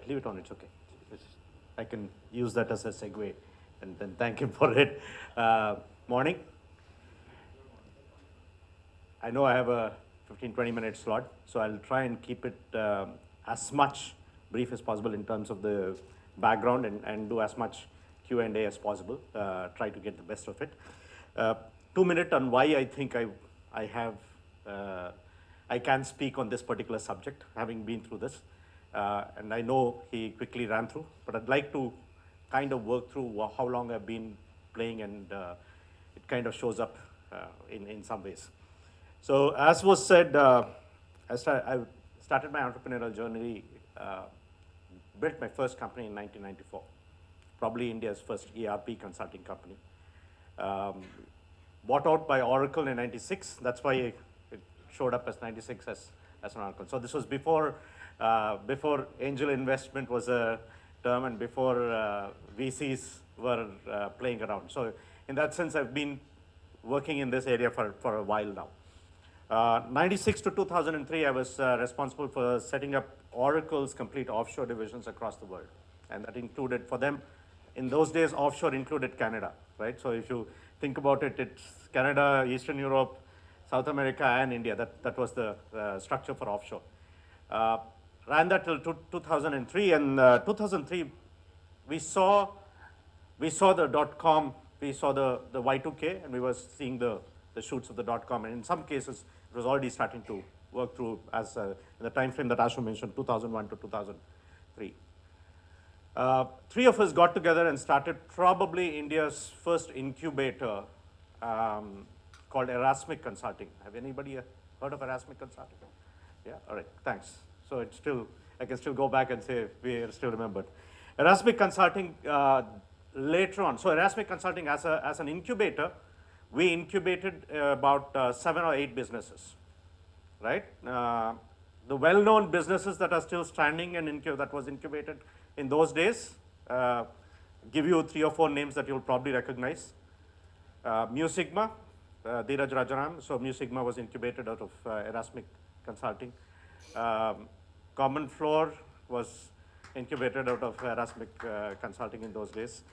Leave it on, it's okay. I can use that as a segue and then thank him for it. Morning. I know I have a 15-20 minute slot, so I'll try and keep it as much brief as possible in terms of the background and do as much Q&A as possible, try to get the best of it. 2 minutes on why I think I have, I can speak on this particular subject, having been through this. And I know he quickly ran through, but I'd like to kind of work through how long I've been playing, and it kind of shows up in some ways. So as was said, I started my entrepreneurial journey, built my first company in 1994, probably India's first ERP consulting company. Bought out by Oracle in 96, that's why it showed up as 96 as an Oracle. So this was before angel investment was a term and before VCs were playing around. So in that sense, I've been working in this area for a while now. 96 to 2003, I was responsible for setting up Oracle's complete offshore divisions across the world. And that included, for them, in those days, offshore included Canada, right? So if you think about it, it's Canada, Eastern Europe, South America, and India. That was the structure for offshore. Ran that till 2003, and 2003, we saw the .com, we saw the Y2K, and we were seeing the shoots of the .com, and in some cases, it was already starting to work through as in the time frame that Ashu mentioned, 2001 to 2003. Three of us got together and started probably India's first incubator called Erasmic Consulting. Have anybody heard of Erasmic Consulting? Yeah, all right, thanks. So it's still, I can still go back and say we are still remembered. Erasmic Consulting later on, so Erasmic Consulting as an incubator, we incubated about 7 or 8 businesses, right? The well-known businesses that are still standing and that was incubated in those days, give you 3 or 4 names that you'll probably recognize. Mu Sigma, Dheeraj Rajaram, so Mu Sigma was incubated out of Erasmic Consulting. Common Floor was incubated out of Erasmic Consulting in those days.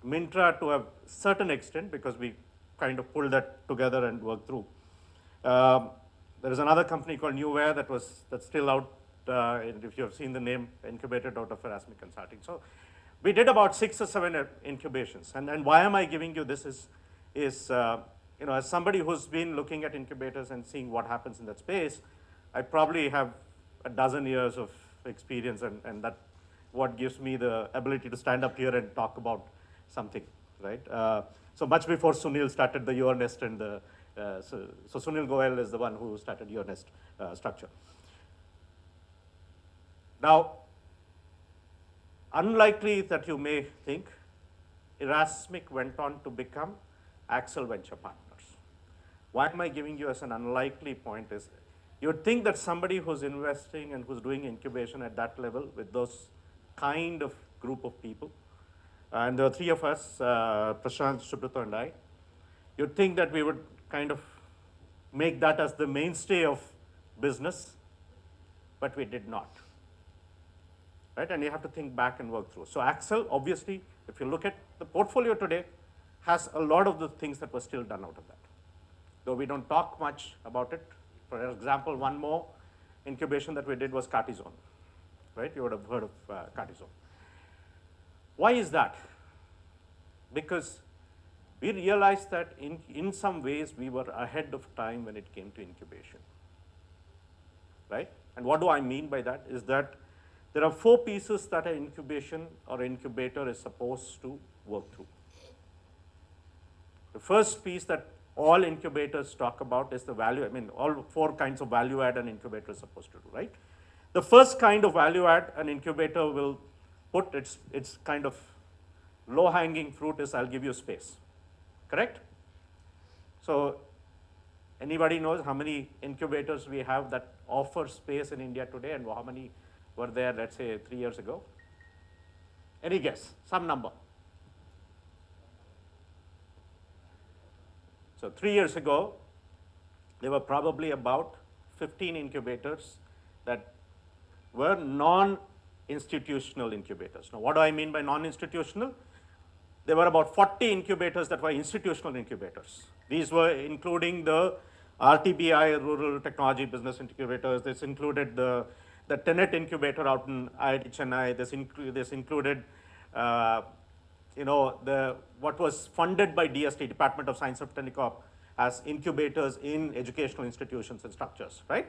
Mintra to a certain extent, because we kind of pulled that together and worked through. There is another company called Newware that's still out, if you have seen the name, incubated out of Erasmic Consulting. So we did about 6 or 7 incubations. And why am I giving you this is you know, as somebody who's been looking at incubators and seeing what happens in that space, I probably have a dozen years of experience, and that what gives me the ability to stand up here and talk about something, right? So much before Sunil started the YourNest and the, so Sunil Goel is the one who started YourNest structure. Now, unlikely that you may think, Erasmic went on to become Axel Venture Partners. Why am I giving you as an unlikely point is, you would think that somebody who's investing and who's doing incubation at that level with those kind of group of people, and there are 3 of us, Prashant, Subrata, and I, you'd think that we would kind of make that as the mainstay of business, but we did not, right? And you have to think back and work through. So Axel, obviously, if you look at the portfolio today, has a lot of the things that were still done out of that. Though we don't talk much about it. For example, one more incubation that we did was Cartizone, right? You would have heard of Cartizone. Why is that? Because we realized that in some ways we were ahead of time when it came to incubation, right? And what do I mean by that is that there are 4 pieces that an incubation or incubator is supposed to work through. The first piece that all incubators talk about is the value, I mean, all 4 kinds of value add an incubator is supposed to do, right? The first kind of value add an incubator will put, its kind of low-hanging fruit is I'll give you space, correct? So anybody knows how many incubators we have that offer space in India today, and how many were there, let's say, 3 years ago? Any guess? Some number. So 3 years ago, there were probably about 15 incubators that were non-institutional incubators. Now, what do I mean by non-institutional? There were about 40 incubators that were institutional incubators. These were including the RTBI, Rural Technology Business Incubators. This included the Tenet Incubator out in IIT Chennai. This included what was funded by DST, Department of Science and Technology, as incubators in educational institutions and structures, right?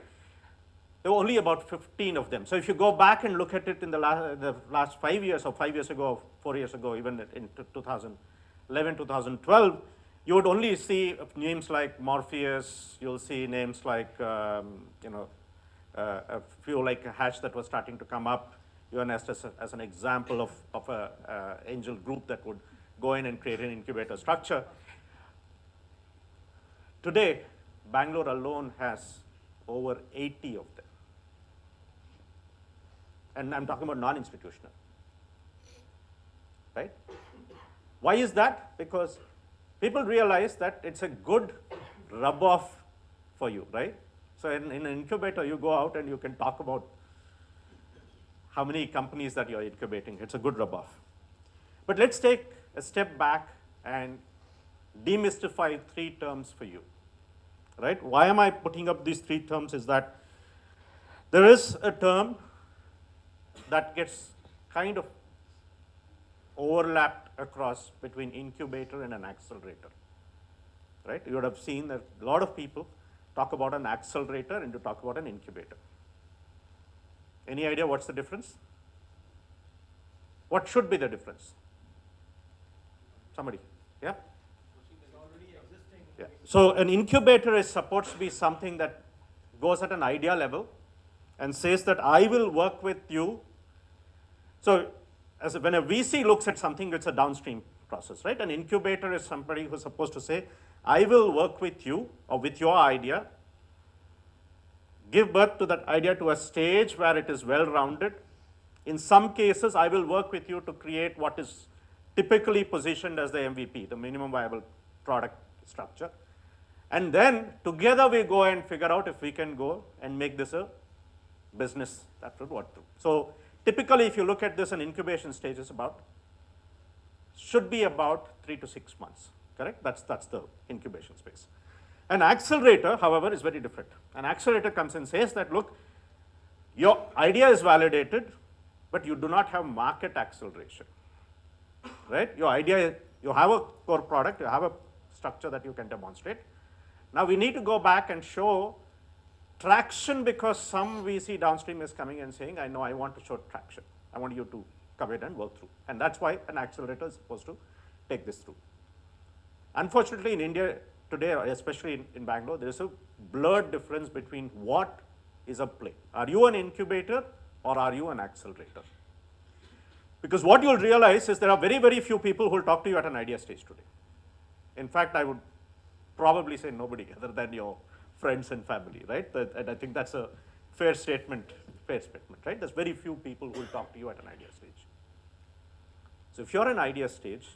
There were only about 15 of them. So if you go back and look at it in the last 5 years, or 5 years ago, or 4 years ago, even in 2011, 2012, you would only see names like Morpheus. You'll see names like, a few like Hash that was starting to come up. UNest as an example of an angel group that would go in and create an incubator structure. Today, Bangalore alone has over 80 of them. And I'm talking about non-institutional, right? Why is that? Because people realize that it's a good rub-off for you, right? So in an incubator, you go out and you can talk about how many companies that you're incubating. It's a good rub-off. But let's take a step back and demystify 3 terms for you, right? Why am I putting up these 3 terms is that there is a term that gets kind of overlapped across between incubator and an accelerator, right? You would have seen that a lot of people talk about an accelerator and to talk about an incubator. Any idea what's the difference? What should be the difference? Somebody, yeah? Yeah. So an incubator is supposed to be something that goes at an idea level and says that I will work with you. So when a VC looks at something, it's a downstream process, right? An incubator is somebody who's supposed to say, I will work with you or with your idea, give birth to that idea to a stage where it is well-rounded. In some cases, I will work with you to create what is typically positioned as the MVP, the minimum viable product structure. And then together we go and figure out if we can go and make this a business that would work through. So typically, if you look at this, an incubation stage is should be about 3 to 6 months, correct? That's the incubation space. An accelerator, however, is very different. An accelerator comes and says that, look, your idea is validated, but you do not have market acceleration, right? Your idea, you have a core product, you have a structure that you can demonstrate. Now we need to go back and show traction because some VC downstream is coming and saying, I know I want to show traction. I want you to come in and work through. And that's why an accelerator is supposed to take this through. Unfortunately, in India today, especially in Bangalore, there is a blurred difference between what is a play. Are you an incubator or are you an accelerator? Because what you'll realize is there are very, very few people who will talk to you at an idea stage today. In fact, I would probably say nobody other than your friends and family, right? And I think that's a fair statement, right? There's very few people who will talk to you at an idea stage. So if you're an idea stage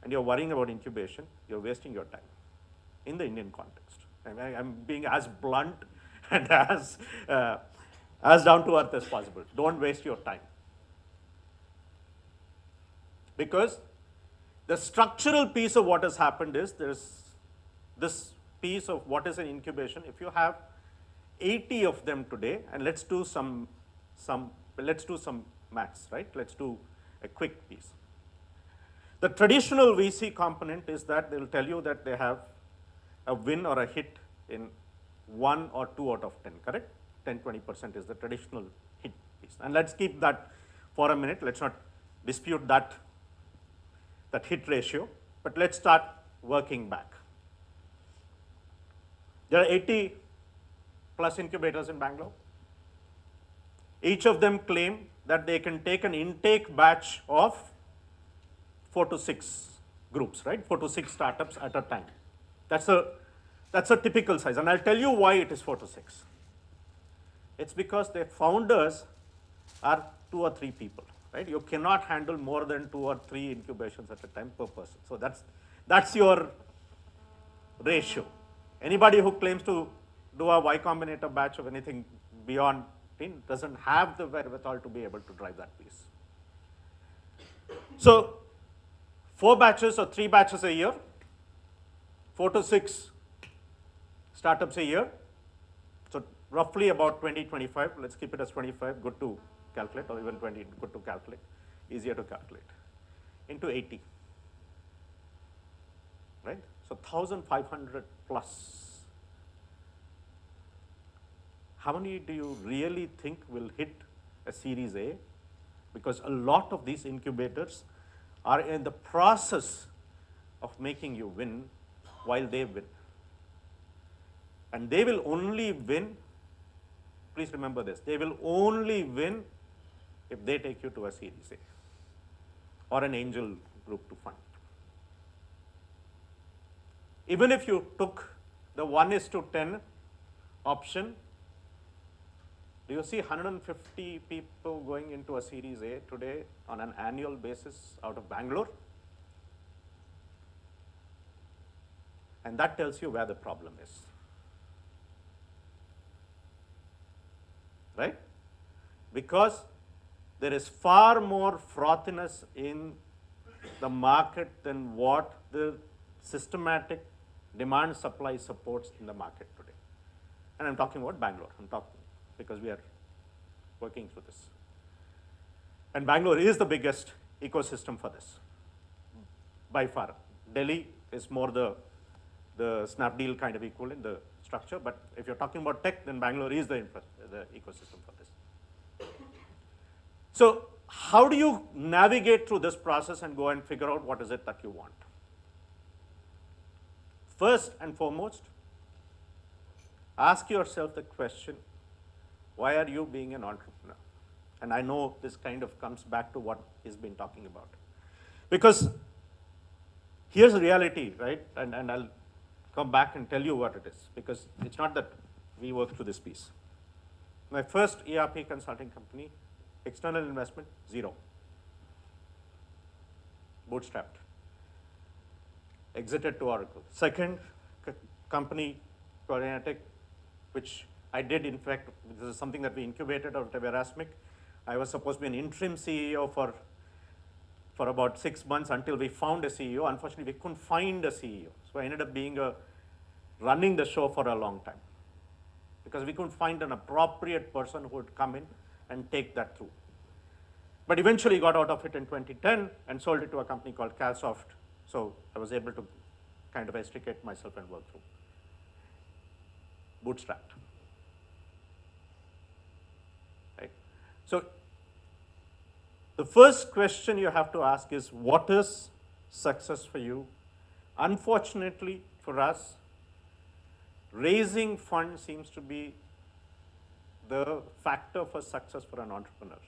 and you're worrying about incubation, you're wasting your time in the Indian context. I'm being as blunt and as down to earth as possible. Don't waste your time. Because the structural piece of what has happened is there's this piece of what is an incubation. If you have 80 of them today, and let's do some maths, right? Let's do a quick piece. The traditional VC component is that they'll tell you that they have a win or a hit in 1 or 2 out of 10, correct? 10, 20% is the traditional hit piece. And let's keep that for a minute. Let's not dispute that hit ratio, but let's start working back. There are 80 plus incubators in Bangalore. Each of them claim that they can take an intake batch of 4 to 6 groups, right? 4 to 6 startups at a time. That's a typical size, and I'll tell you why it is 4 to 6. It's because the founders are 2 or 3 people, right? You cannot handle more than 2 or 3 incubations at a time per person. So that's your ratio. Anybody who claims to do a Y Combinator batch of anything beyond 2015 doesn't have the wherewithal to be able to drive that piece. So 4 batches or 3 batches a year, 4 to 6 startups a year. So roughly about 20, 25, let's keep it as 25, good to calculate, or even 20, good to calculate, easier to calculate, into 80, right? So 1,500 plus. How many do you really think will hit a Series A? Because a lot of these incubators are in the process of making you win while they win. And they will only win, please remember this, they will only win if they take you to a Series A or an angel group to fund. Even if you took the 1:10 option, do you see 150 people going into a Series A today on an annual basis out of Bangalore? And that tells you where the problem is. Right? Because there is far more frothiness in the market than what the systematic demand supply supports in the market today. And I'm talking about Bangalore. I'm talking because we are working through this. And Bangalore is the biggest ecosystem for this, by far. Delhi is more the Snapdeal kind of equivalent, the structure, but if you're talking about tech, then Bangalore is the ecosystem for this. So how do you navigate through this process and go and figure out what is it that you want? First and foremost, ask yourself the question, why are you being an entrepreneur? And I know this kind of comes back to what he's been talking about. Because here's the reality, right? And I'll come back and tell you what it is, because it's not that we work through this piece. My first ERP consulting company, external investment, 0. Bootstrapped. Exited to Oracle. Second company, Collatebox, which I did, in fact, this is something that we incubated out of Erasmic. I was supposed to be an interim CEO for about 6 months until we found a CEO. Unfortunately, we couldn't find a CEO. So I ended up running the show for a long time because we couldn't find an appropriate person who would come in and take that through. But eventually got out of it in 2010 and sold it to a company called CalSoft. So I was able to kind of extricate myself and work through. Bootstrapped. Right? So the first question you have to ask is, what is success for you? Unfortunately for us, raising funds seems to be the factor for success for an entrepreneur.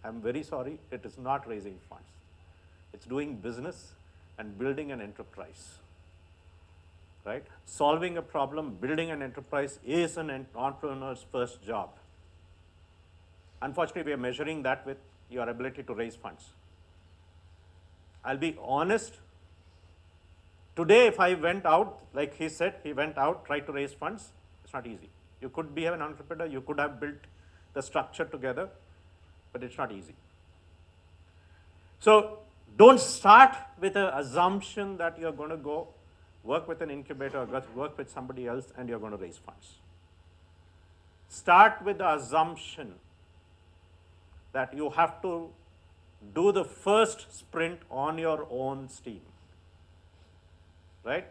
I'm very sorry, it is not raising funds. It's doing business and building an enterprise. Right? Solving a problem, building an enterprise is an entrepreneur's first job. Unfortunately, we are measuring that with your ability to raise funds. I'll be honest, today if I went out, like he said, he went out, tried to raise funds, it's not easy. You could be an entrepreneur, you could have built the structure together, but it's not easy. So don't start with an assumption that you're going to go work with an incubator or work with somebody else and you're going to raise funds. Start with the assumption that you have to do the first sprint on your own steam. Right?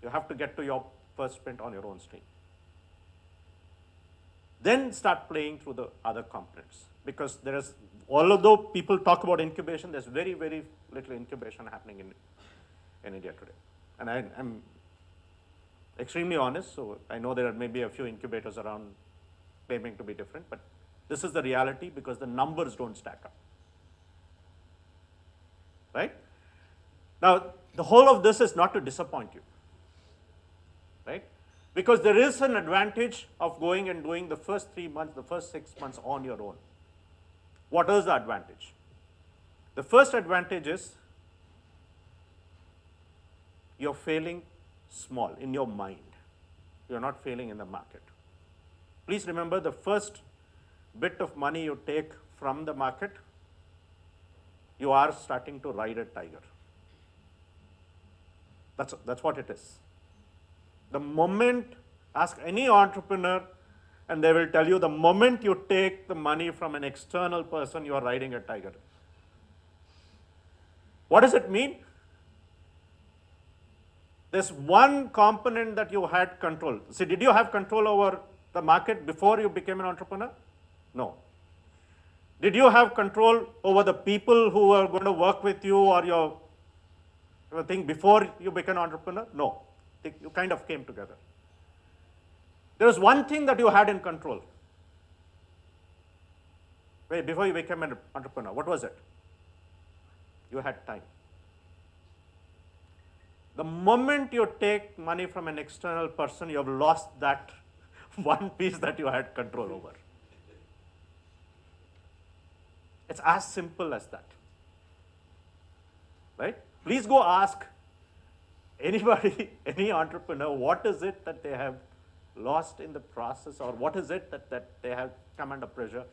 You have to get to your first sprint on your own steam. Then start playing through the other components. Because there is, although people talk about incubation, there's very, very little incubation happening in India today. And I'm extremely honest, so I know there are maybe a few incubators around claiming to be different, but this is the reality because the numbers don't stack up. Right? Now, the whole of this is not to disappoint you. Right? Because there is an advantage of going and doing the first 3 months, the first 6 months on your own. What is the advantage? The first advantage is you're failing small in your mind. You're not failing in the market. Please remember the first bit of money you take from the market, you are starting to ride a tiger. That's what it is. The moment, ask any entrepreneur, and they will tell you the moment you take the money from an external person, you are riding a tiger. What does it mean? There's one component that you had control. See, did you have control over the market before you became an entrepreneur? No. Did you have control over the people who were going to work with you or your thing before you became an entrepreneur? No. You kind of came together. There was one thing that you had in control before you became an entrepreneur. What was it? You had time. The moment you take money from an external person, you have lost that one piece that you had control over. It's as simple as that. Right? Please go ask anybody, any entrepreneur, what is it that they have lost in the process, or what is it that they have come under pressure.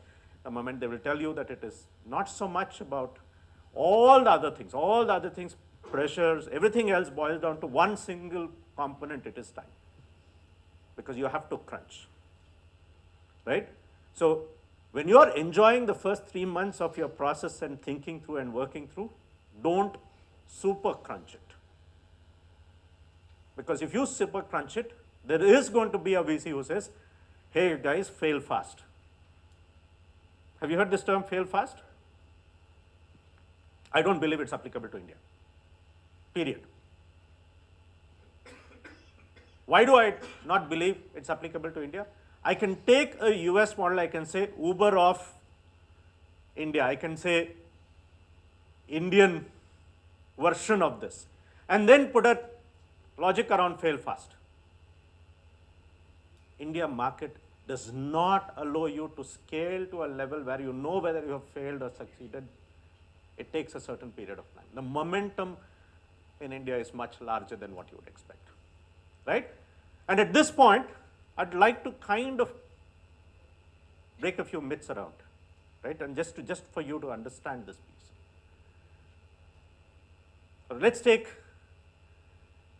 The moment they will tell you that it is not so much about all the other things, pressures, everything else boils down to one single component, it is time. Because you have to crunch, right? So when you are enjoying the first 3 months of your process and thinking through and working through, don't super crunch it. Because if you super crunch it, there is going to be a VC who says, hey guys, fail fast. Have you heard this term, fail fast? I don't believe it's applicable to India. Period. Why do I not believe it's applicable to India? I can take a US model, I can say Uber of India, I can say Indian version of this, and then put a logic around fail fast. India market does not allow you to scale to a level where you know whether you have failed or succeeded. It takes a certain period of time. The momentum in India is much larger than what you would expect, right? And at this point, I'd like to kind of break a few myths around, right? And just for you to understand this piece. So let's take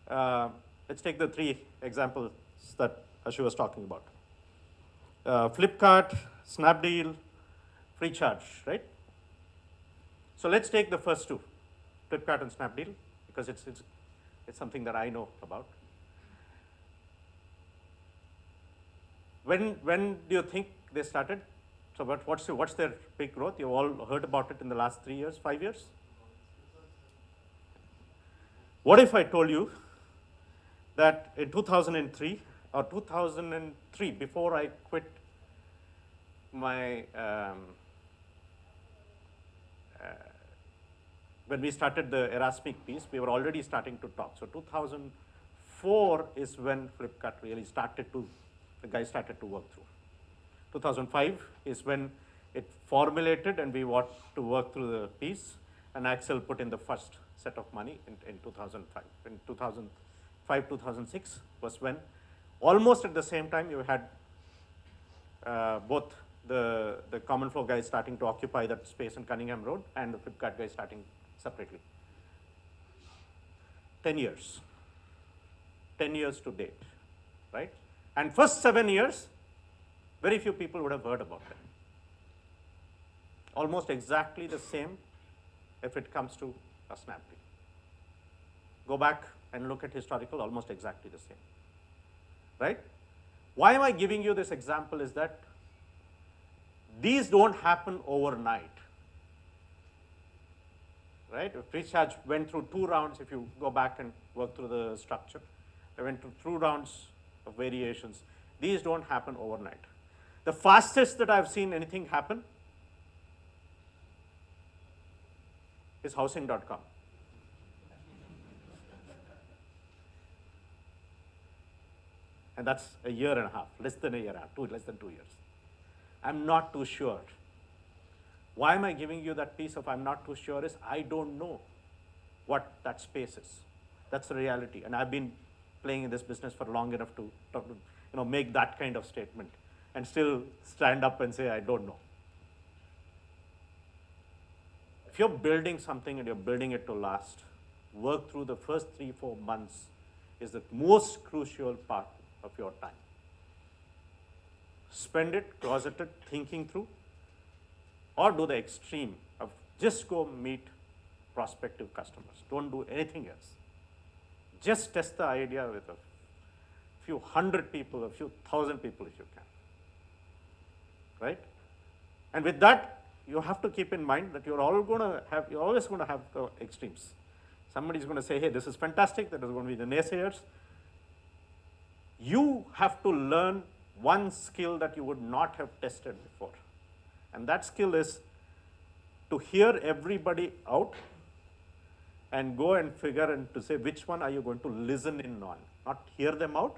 the 3 examples that Ashu was talking about. Flipkart, Snapdeal, Freecharge, right? So let's take the first 2, Flipkart and Snapdeal, because it's something that I know about. When do you think they started? So what's their big growth? You all heard about it in the last 3 years, 5 years? What if I told you that in 2003 or 2003, before I quit my, when we started the Erasmic piece, we were already starting to talk. So 2004 is when Flipkart really the guys started to work through. 2005 is when it formulated and we wanted to work through the piece, and Axel put in the first set of money in 2005. In 2005, 2006 was when, almost at the same time, you had both the Common Flow guys starting to occupy that space in Cunningham Road and the Flipkart guys starting separately. 10 years. 10 years to date, right? And first 7 years, very few people would have heard about them. Almost exactly the same if it comes to a Snapdeal. Go back and look at historical, almost exactly the same, right? Why am I giving you this example is that these don't happen overnight, right? Freecharge went through 2 rounds, if you go back and work through the structure. They went through 2 rounds of variations. These don't happen overnight. The fastest that I've seen anything happen is housing.com. And that's a year and a half, less than a year and a half, less than 2 years. I'm not too sure. Why am I giving you that piece of I'm not too sure is I don't know what that space is. That's the reality. And I've been playing in this business for long enough to make that kind of statement. and still stand up and say, I don't know. If you're building something and you're building it to last, work through the first 3-4 months is the most crucial part of your time. Spend it, closet it, thinking through, or do the extreme of just go meet prospective customers. Don't do anything else. Just test the idea with a few hundred people, a few thousand people if you can. Right? And with that, you have to keep in mind that you're always going to have the extremes. Somebody's going to say, hey, this is fantastic. That is going to be the naysayers. You have to learn one skill that you would not have tested before. And that skill is to hear everybody out and go and figure and to say which one are you going to listen in on. Not hear them out,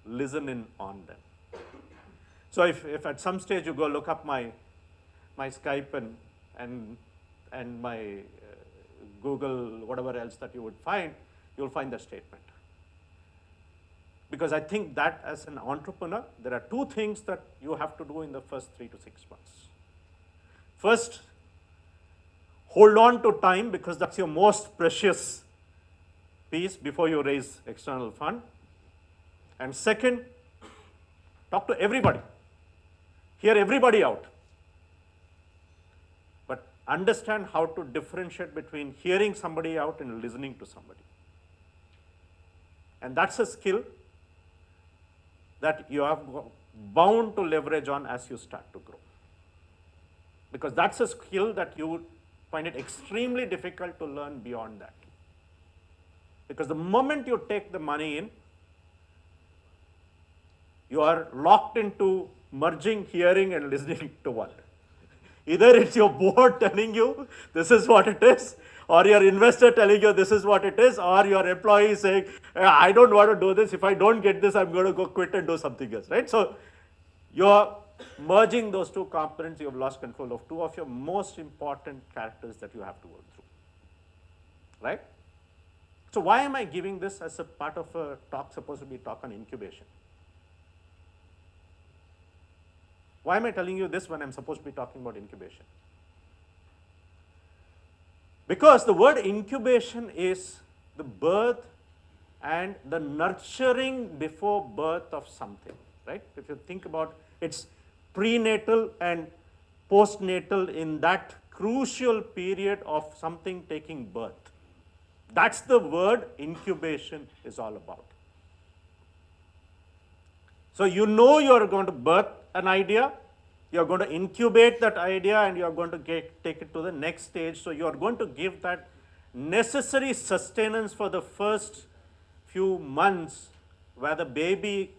listen in on them. So if at some stage you go look up my Skype and my Google, whatever else that you would find, you'll find the statement. Because I think that as an entrepreneur, there are two things that you have to do in the first 3 to 6 months. First, hold on to time because that's your most precious piece before you raise external fund. And second, talk to everybody. Hear everybody out. But understand how to differentiate between hearing somebody out and listening to somebody. And that's a skill that you are bound to leverage on as you start to grow. Because that's a skill that you would find it extremely difficult to learn beyond that. Because the moment you take the money in, you are locked into merging hearing and listening to one. Either it's your board telling you this is what it is, or your investor telling you this is what it is, or your employee saying, I don't want to do this. If I don't get this, I'm going to go quit and do something else, right? So you're merging those two components, you've lost control of two of your most important characters that you have to work through, right? So why am I giving this as a part of a talk, supposed to be a talk on incubation? Why am I telling you this when I'm supposed to be talking about incubation? Because the word incubation is the birth and the nurturing before birth of something, right? If you think about it's prenatal and postnatal in that crucial period of something taking birth. That's the word incubation is all about. So you know you're going to birth an idea, you're going to incubate that idea, and you're going to take it to the next stage. So you're going to give that necessary sustenance for the first few months where the baby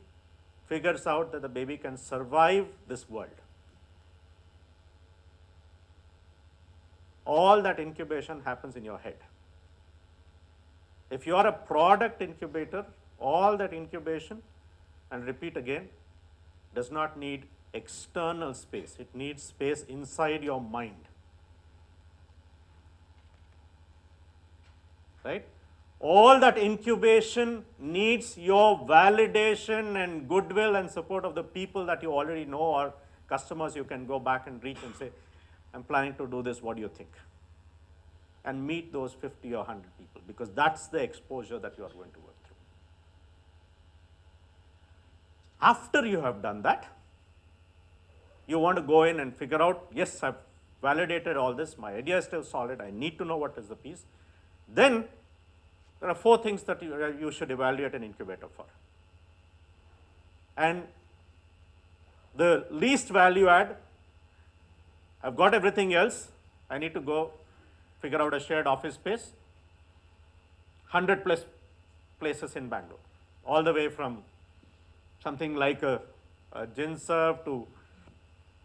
figures out that the baby can survive this world. All that incubation happens in your head. If you are a product incubator, all that incubation, and repeat again, does not need external space. It needs space inside your mind. Right? All that incubation needs your validation and goodwill and support of the people that you already know or customers you can go back and reach and say, I'm planning to do this, what do you think? And meet those 50 or 100 people, because that's the exposure that you are going to work through. After you have done that, you want to go in and figure out, yes, I've validated all this, my idea is still solid, I need to know what is the piece. Then there are 4 things that you should evaluate an incubator for. And the least value add, I've got everything else, I need to go figure out a shared office space, 100 plus places in Bangalore, all the way from something like a GinServe to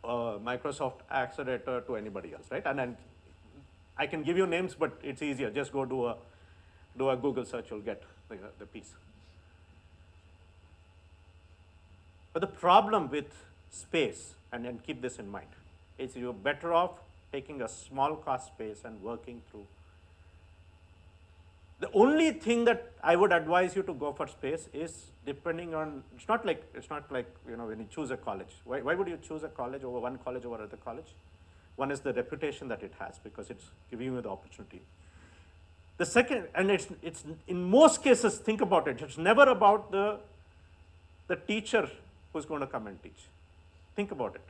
Microsoft Accelerator to anybody else, right? And then I can give you names, but it's easier. Just go do a Google search, you'll get the piece. But the problem with space, and keep this in mind, is you're better off taking a small cost space and working through The only thing that I would advise you to go for space is depending on, it's not like when you choose a college. Why would you choose a college over one college over other college? One is the reputation that it has because it's giving you the opportunity. The second, and it's in most cases, think about it, it's never about the teacher who's going to come and teach. Think about it,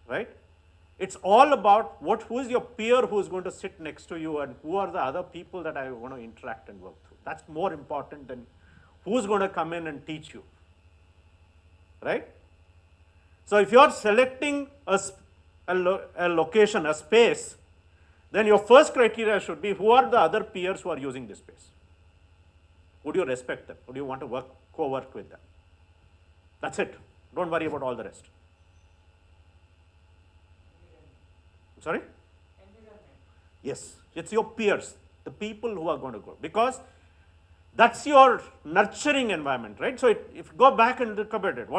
right? It's all about who is your peer who is going to sit next to you and who are the other people that I want to interact and work through. That's more important than who's going to come in and teach you, right? So if you're selecting a location, a space, then your first criteria should be who are the other peers who are using this space? Would you respect them? Would you want to co-work with them? That's it. Don't worry about all the rest. Sorry? Yes, it's your peers, the people who are going to go, because that's your nurturing environment, right? So if you go back and look about it,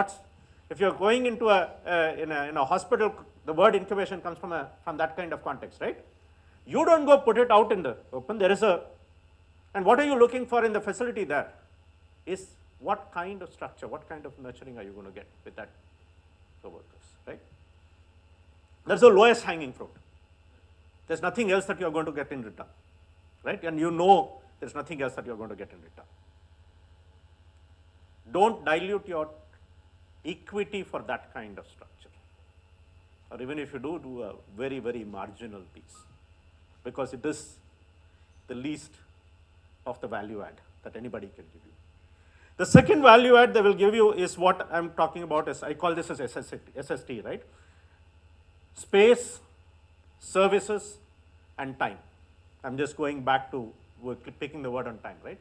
if you're going into in a hospital, the word incubation comes from that kind of context, right? You don't go put it out in the open. And what are you looking for in the facility there? Is what kind of structure, what kind of nurturing are you going to get with that workers, right? That's the lowest hanging fruit. There's nothing else that you're going to get in return, right? And you know there's nothing else that you're going to get in return. Don't dilute your equity for that kind of structure. Or even if you do a very, very marginal piece, because it is the least of the value add that anybody can give you. The second value add they will give you is what I'm talking about, I call this as SST, right? Space, services, and time. I'm just going back to picking the word on time, right?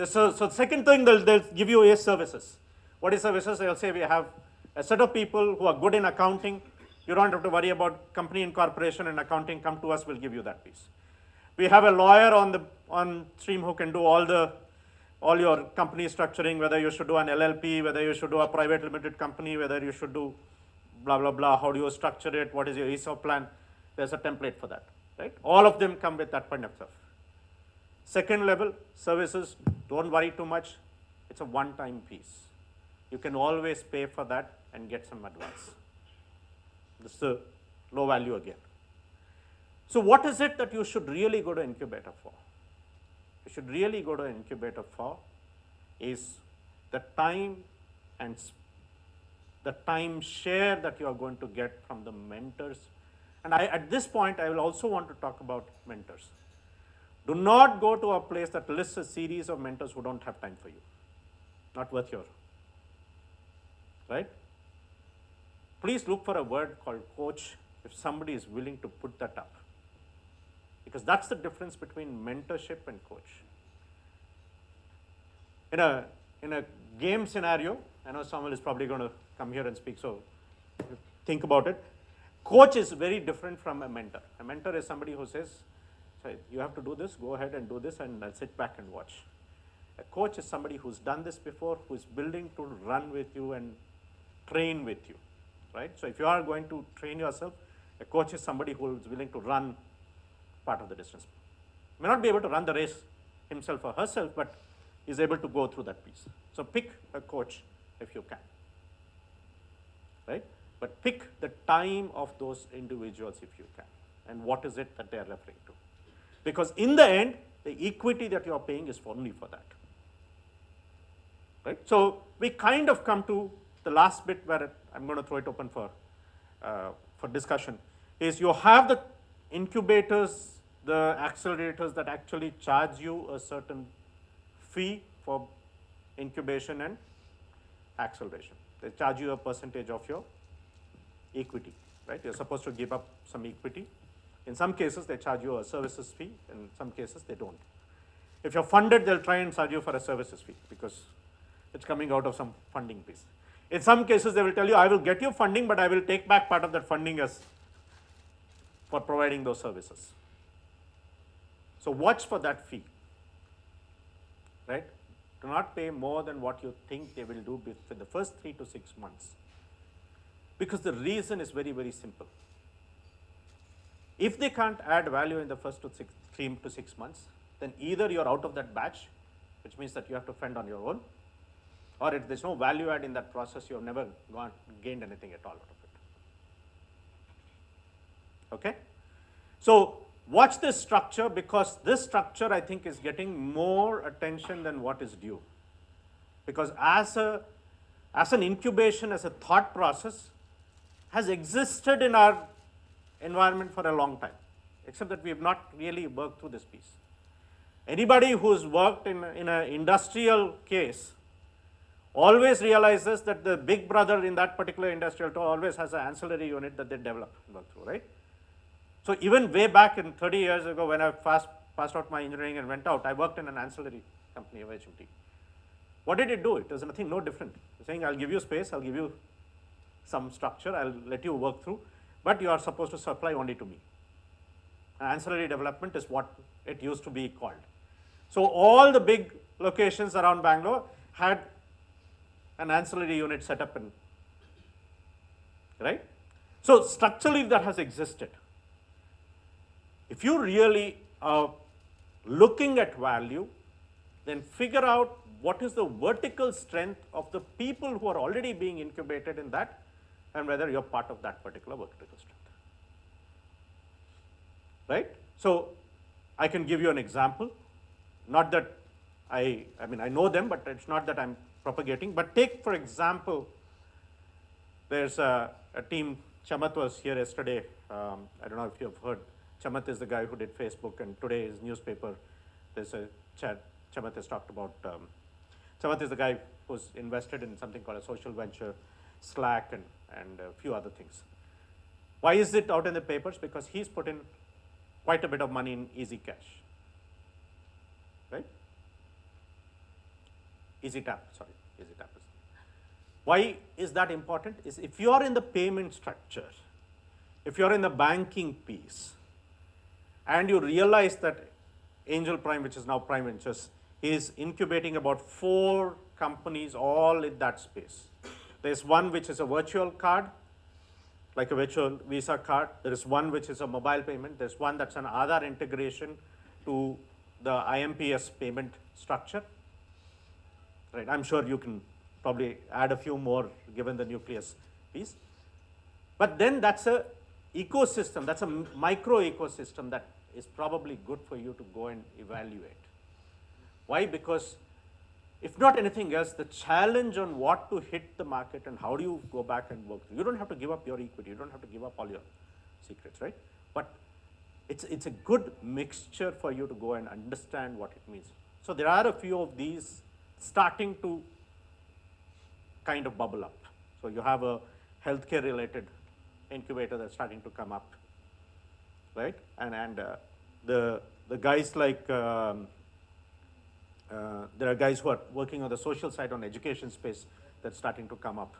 So the second thing they'll give you is services. What is services? They'll say we have a set of people who are good in accounting. You don't have to worry about company incorporation and accounting. Come to us, we'll give you that piece. We have a lawyer on stream who can do all your company structuring, whether you should do an LLP, whether you should do a private limited company, whether you should do blah, blah, blah, how do you structure it, what is your ESOP plan, there's a template for that, right? All of them come with that kind of stuff. Second level, services, don't worry too much, it's a one-time piece. You can always pay for that and get some advice. This is the low value again. So what is it that you should really go to Incubator for? You should really go to Incubator for is the time and the time share that you are going to get from the mentors. And at this point, I will also want to talk about mentors. Do not go to a place that lists a series of mentors who don't have time for you. Not worth your, right? Please look for a word called coach if somebody is willing to put that up. Because that's the difference between mentorship and coach. In a game scenario, I know Samuel is probably going to come here and speak, so think about it. Coach is very different from a mentor. A mentor is somebody who says, you have to do this, go ahead and do this, and I'll sit back and watch. A coach is somebody who's done this before, who's willing to run with you and train with you, right? So if you are going to train yourself, a coach is somebody who is willing to run part of the distance. May not be able to run the race himself or herself, but is able to go through that piece. So pick a coach if you can, right? But pick the time of those individuals if you can, and what is it that they are referring to. Because in the end, the equity that you are paying is only for that, right? So we kind of come to the last bit where I'm going to throw it open for discussion, is you have the incubators, the accelerators that actually charge you a certain fee for incubation and acceleration. They charge you a percentage of your equity, right? You're supposed to give up some equity. In some cases, they charge you a services fee. In some cases, they don't. If you're funded, they'll try and charge you for a services fee because it's coming out of some funding piece. In some cases, they will tell you, I will get you funding, but I will take back part of that funding as for providing those services. So watch for that fee, right? Do not pay more than what you think they will do for the first 3 to 6 months. Because the reason is very, very simple. If they can't add value in the first 3 to 6 months, then either you're out of that batch, which means that you have to fend on your own, or if there's no value add in that process, you have never gained anything at all out of it. Okay? So watch this structure, because this structure, I think, is getting more attention than what is due. Because as an incubation, as a thought process, has existed in our environment for a long time, except that we have not really worked through this piece. Anybody who's worked in an industrial case always realizes that the big brother in that particular industrial tool always has an ancillary unit that they develop and work through, right? So even way back in 30 years ago, when I passed out my engineering and went out, I worked in an ancillary company of HMT. What did it do? It was nothing, no different. It's saying, I'll give you space, I'll give you some structure, I'll let you work through, but you are supposed to supply only to me. Ancillary development is what it used to be called. So all the big locations around Bangalore had an ancillary unit set up, right? So structurally that has existed. If you really are looking at value, then figure out what is the vertical strength of the people who are already being incubated in that, and whether you're part of that particular vertical strength. Right? So I can give you an example. Not that I know them, but it's not that I'm propagating. But take, for example, there's a team, Chamat was here yesterday. I don't know if you've heard. Chamat is the guy who did Facebook, and today his newspaper, there's a chat Chamat has talked about. Chamat is the guy who's invested in something called a social venture, Slack, and a few other things. Why is it out in the papers? Because he's put in quite a bit of money in Easy Cash, right? Easy Tap. Why is that important? Is if you are in the payment structure, if you're in the banking piece, and you realize that Angel Prime, which is now Prime Ventures, is incubating about 4 companies all in that space. There's one which is a virtual card, like a virtual Visa card. There is one which is a mobile payment. There's one that's an Aadhaar integration to the IMPS payment structure. Right? I'm sure you can probably add a few more given the nucleus piece. But then that's a ecosystem, that's a micro ecosystem that is probably good for you to go and evaluate. Why? Because if not anything else, the challenge on what to hit the market and how do you go back and work. You don't have to give up your equity, you don't have to give up all your secrets, right? But it's a good mixture for you to go and understand what it means. So there are a few of these starting to kind of bubble up. So you have a healthcare related incubator that's starting to come up, right? And the guys like, there are guys who are working on the social side on education space that's starting to come up,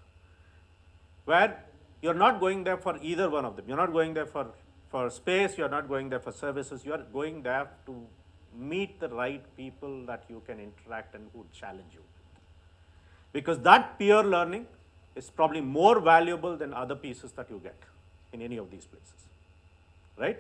where you're not going there for either one of them. You're not going there for space, you're not going there for services, you're going there to meet the right people that you can interact and who challenge you. Because that peer learning is probably more valuable than other pieces that you get in any of these places.